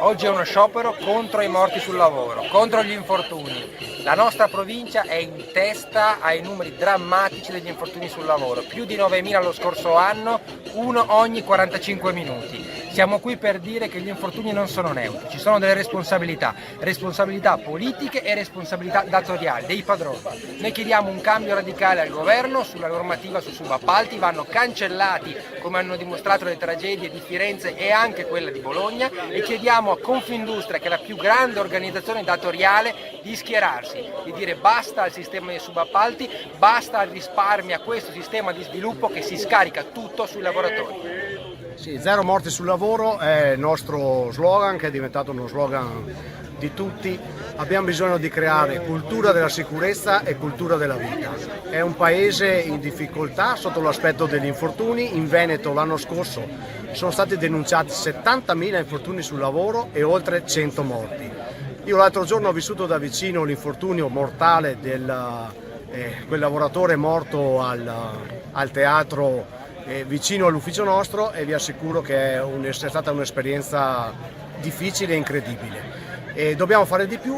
Oggi è uno sciopero contro i morti sul lavoro, contro gli infortuni. La nostra provincia è in testa ai numeri drammatici degli infortuni sul lavoro, più di 9.000 lo scorso anno, uno ogni 45 minuti. Siamo qui per dire che gli infortuni non sono neutri, ci sono delle responsabilità politiche e responsabilità datoriali, dei padroni. Noi chiediamo un cambio radicale al governo sulla normativa sui subappalti, vanno cancellati come hanno dimostrato le tragedie di Firenze e anche quella di Bologna, e chiediamo a Confindustria, che è la più grande organizzazione datoriale, di schierarsi, di dire basta al sistema dei subappalti, basta al risparmio, a questo sistema di sviluppo che si scarica tutto sui lavoratori. Sì, zero morti sul lavoro è il nostro slogan, che è diventato uno slogan di tutti. Abbiamo bisogno di creare cultura della sicurezza e cultura della vita. È un paese in difficoltà sotto l'aspetto degli infortuni. In Veneto l'anno scorso sono stati denunciati 70.000 infortuni sul lavoro e oltre 100 morti. Io l'altro giorno ho vissuto da vicino l'infortunio mortale di quel lavoratore morto al teatro vicino all'ufficio nostro, e vi assicuro che è stata un'esperienza difficile e incredibile. E dobbiamo fare di più.